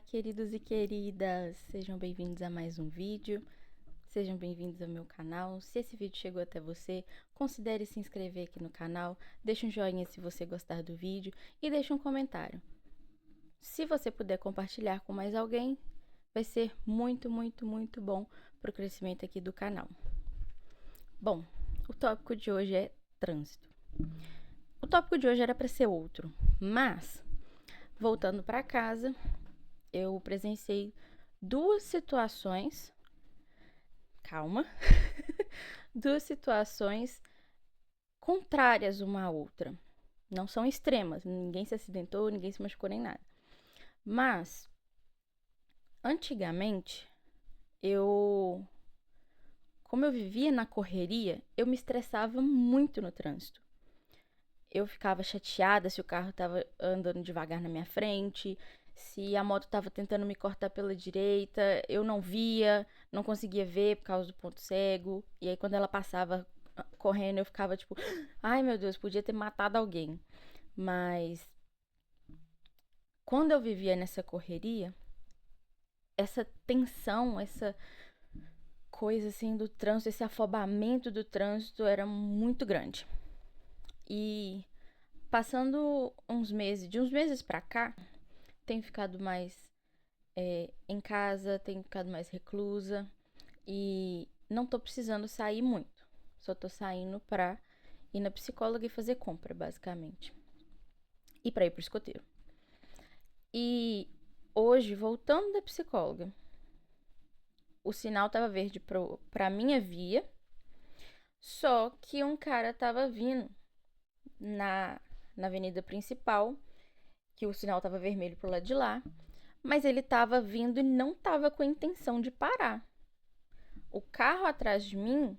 queridos e queridas! Sejam bem-vindos a mais um vídeo, sejam bem-vindos ao meu canal. Se esse vídeo chegou até você, considere se inscrever aqui no canal, deixe um joinha se você gostar do vídeo e deixe um comentário. Se você puder compartilhar com mais alguém, vai ser muito bom para o crescimento aqui do canal. Bom, o tópico de hoje é trânsito. O tópico de hoje era para ser outro, mas voltando para casa, eu presenciei duas situações, duas situações contrárias uma à outra. Não são extremas, ninguém se acidentou, ninguém se machucou nem nada. Mas, antigamente, como eu vivia na correria, eu me estressava muito no trânsito. Eu ficava chateada se o carro estava andando devagar na minha frente, se a moto estava tentando me cortar pela direita, eu não via, não conseguia ver por causa do ponto cego. E aí quando ela passava correndo, eu ficava tipo, ai meu Deus, podia ter matado alguém. Mas quando eu vivia nessa correria, essa tensão, essa coisa assim do trânsito, esse afobamento do trânsito era muito grande. E passando de uns meses pra cá, tenho ficado mais em casa, tenho ficado mais reclusa e não tô precisando sair muito. Só tô saindo pra ir na psicóloga e fazer compra, basicamente. E pra ir pro escoteiro. E hoje, voltando da psicóloga, o sinal tava verde pra minha via, só que um cara tava vindo na avenida principal, que o sinal tava vermelho pro lado de lá, mas ele tava vindo e não tava com a intenção de parar. O carro atrás de mim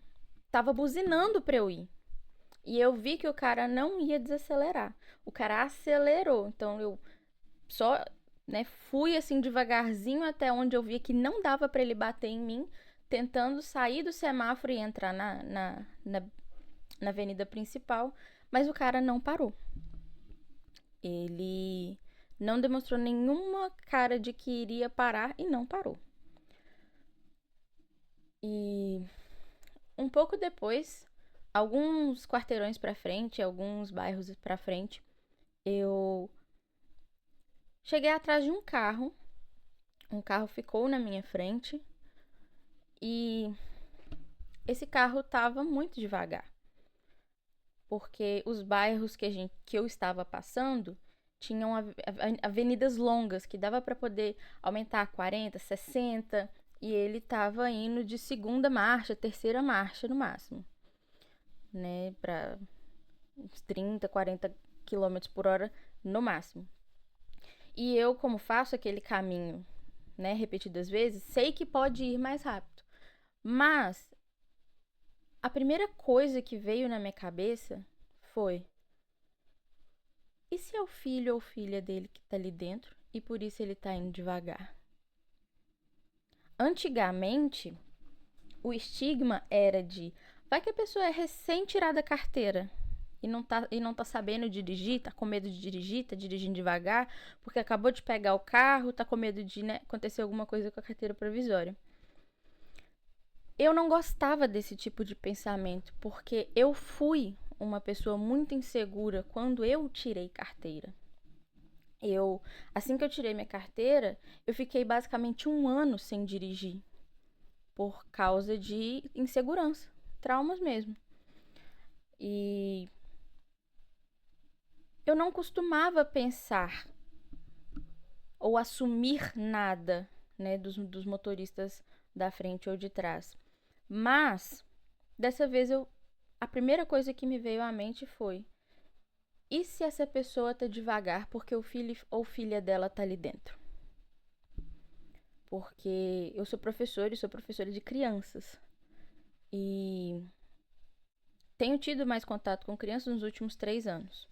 tava buzinando pra eu ir. E eu vi que o cara não ia desacelerar. O cara acelerou. Então eu só, fui assim devagarzinho até onde eu via que não dava pra ele bater em mim, tentando sair do semáforo e entrar na avenida principal, mas o cara não parou. Ele não demonstrou nenhuma cara de que iria parar e não parou. E um pouco depois, alguns quarteirões pra frente, alguns bairros pra frente, eu cheguei atrás de um carro. Um carro ficou na minha frente e esse carro tava muito devagar. Porque os bairros que eu estava passando tinham avenidas longas que dava para poder aumentar 40, 60 e ele estava indo de segunda marcha, terceira marcha no máximo, né, para uns 30, 40 km por hora no máximo. E eu, como faço aquele caminho, né, repetidas vezes, sei que pode ir mais rápido. Mas a primeira coisa que veio na minha cabeça foi: e se é o filho ou filha dele que tá ali dentro e por isso ele tá indo devagar? Antigamente, o estigma era de: vai que a pessoa é recém-tirada da carteira e não tá sabendo dirigir, tá com medo de dirigir, tá dirigindo devagar, porque acabou de pegar o carro, tá com medo de, acontecer alguma coisa com a carteira provisória. Eu não gostava desse tipo de pensamento, porque eu fui uma pessoa muito insegura quando eu tirei carteira. Assim que eu tirei minha carteira, eu fiquei basicamente 1 ano sem dirigir, por causa de insegurança, traumas mesmo. E eu não costumava pensar ou assumir nada, né, dos motoristas da frente ou de trás. Mas, dessa vez, a primeira coisa que me veio à mente foi: e se essa pessoa tá devagar porque o filho ou filha dela tá ali dentro? Porque eu sou professora e sou professora de crianças. E tenho tido mais contato com crianças nos últimos 3 anos.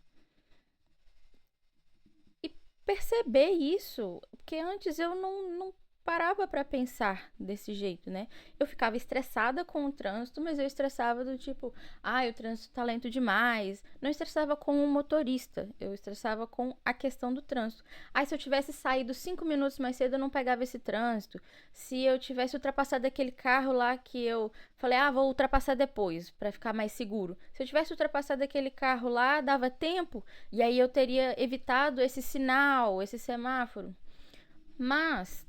E perceber isso, porque antes eu não parava pra pensar desse jeito, né? Eu ficava estressada com o trânsito, mas eu estressava do tipo, o trânsito tá lento demais. Não estressava com o motorista, eu estressava com a questão do trânsito. Se eu tivesse saído 5 minutos mais cedo, eu não pegava esse trânsito. Se eu tivesse ultrapassado aquele carro lá que eu falei, vou ultrapassar depois, pra ficar mais seguro. Se eu tivesse ultrapassado aquele carro lá, dava tempo, e aí eu teria evitado esse sinal, esse semáforo. Mas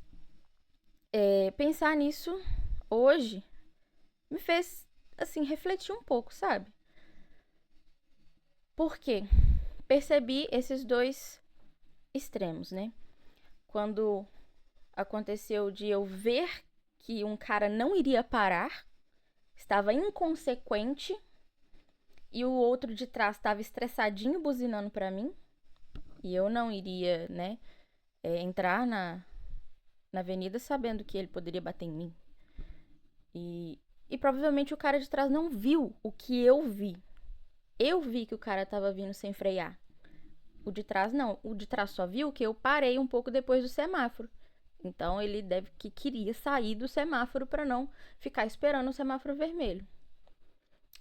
pensar nisso hoje me fez, assim, refletir um pouco, sabe? Por quê? Percebi esses dois extremos, né? Quando aconteceu de eu ver que um cara não iria parar, estava inconsequente, e o outro de trás estava estressadinho buzinando pra mim, e eu não iria, né, entrar na avenida sabendo que ele poderia bater em mim. E provavelmente o cara de trás não viu o que eu vi. Eu vi que o cara tava vindo sem frear. O de trás não. O de trás só viu que eu parei um pouco depois do semáforo. Então ele deve que queria sair do semáforo para não ficar esperando o semáforo vermelho.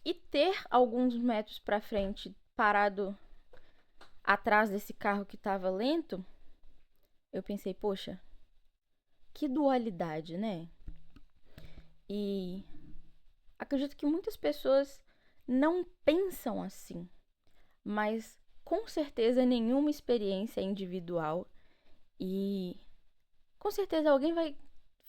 E ter alguns metros para frente, parado atrás desse carro que tava lento, eu pensei, poxa, que dualidade, né? E acredito que muitas pessoas não pensam assim, mas com certeza nenhuma experiência é individual e com certeza alguém vai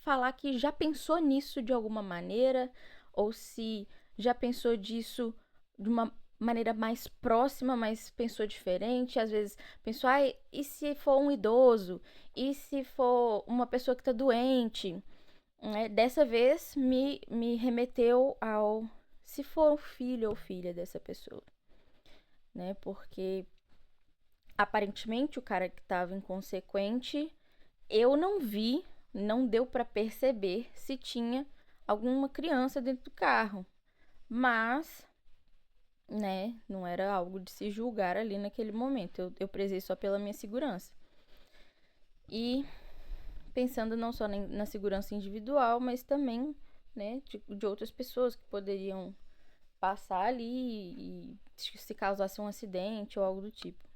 falar que já pensou nisso de alguma maneira, ou se já pensou disso de uma maneira mais próxima, mas pensou diferente. Às vezes pensou, e se for um idoso? E se for uma pessoa que tá doente? Dessa vez me remeteu ao se for um filho ou filha dessa pessoa, né? Porque aparentemente o cara que estava inconsequente, eu não vi, não deu para perceber se tinha alguma criança dentro do carro, mas, né, não era algo de se julgar ali naquele momento. Eu prezei só pela minha segurança. E pensando não só na segurança individual, mas também, né, de outras pessoas que poderiam passar ali e se causasse um acidente ou algo do tipo.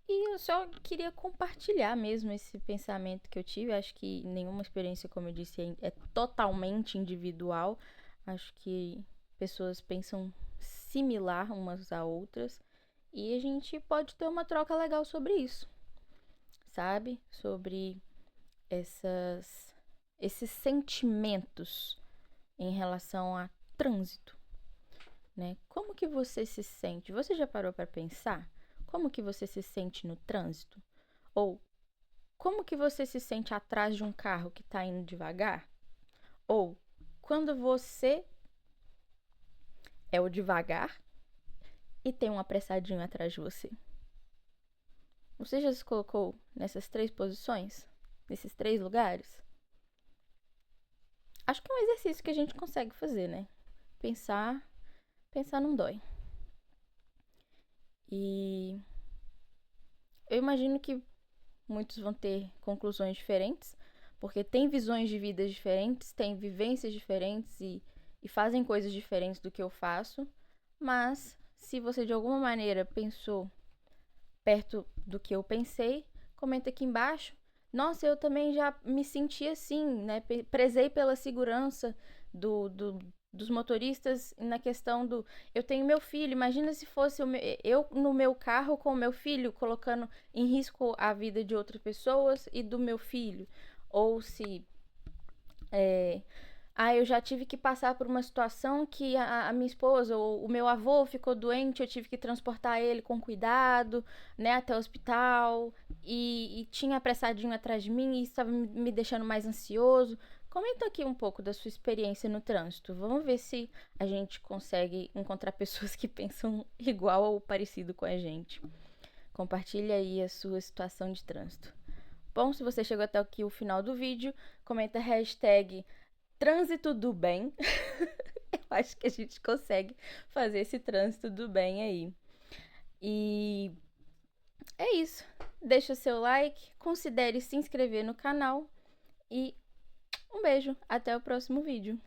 E eu só queria compartilhar mesmo esse pensamento que eu tive. Acho que nenhuma experiência, como eu disse, é totalmente individual. Acho que pessoas pensam similar umas a outras. E a gente pode ter uma troca legal sobre isso, sabe? Sobre esses sentimentos em relação a trânsito, né? Como que você se sente? Você já parou para pensar como que você se sente no trânsito? Ou como que você se sente atrás de um carro que tá indo devagar? Ou quando você é o devagar e tem um apressadinho atrás de você? Você já se colocou nessas 3 posições? Nesses 3 lugares? Acho que é um exercício que a gente consegue fazer, né? Pensar não dói. E eu imagino que muitos vão ter conclusões diferentes, porque tem visões de vida diferentes, tem vivências diferentes e fazem coisas diferentes do que eu faço. Mas se você de alguma maneira pensou perto do que eu pensei, comenta aqui embaixo. Nossa, eu também já me senti assim, né? Prezei pela segurança dos motoristas na questão do... Eu tenho meu filho, imagina se fosse eu no meu carro com o meu filho, colocando em risco a vida de outras pessoas e do meu filho. Ou se... eu já tive que passar por uma situação que a minha esposa ou o meu avô ficou doente, eu tive que transportar ele com cuidado, né, até o hospital, e tinha apressadinho atrás de mim e isso estava me deixando mais ansioso. Comenta aqui um pouco da sua experiência no trânsito. Vamos ver se a gente consegue encontrar pessoas que pensam igual ou parecido com a gente. Compartilha aí a sua situação de trânsito. Bom, se você chegou até aqui o final do vídeo, comenta hashtag trânsito do bem. Eu acho que a gente consegue fazer esse trânsito do bem aí. E é isso, deixa seu like, considere se inscrever no canal e um beijo, até o próximo vídeo.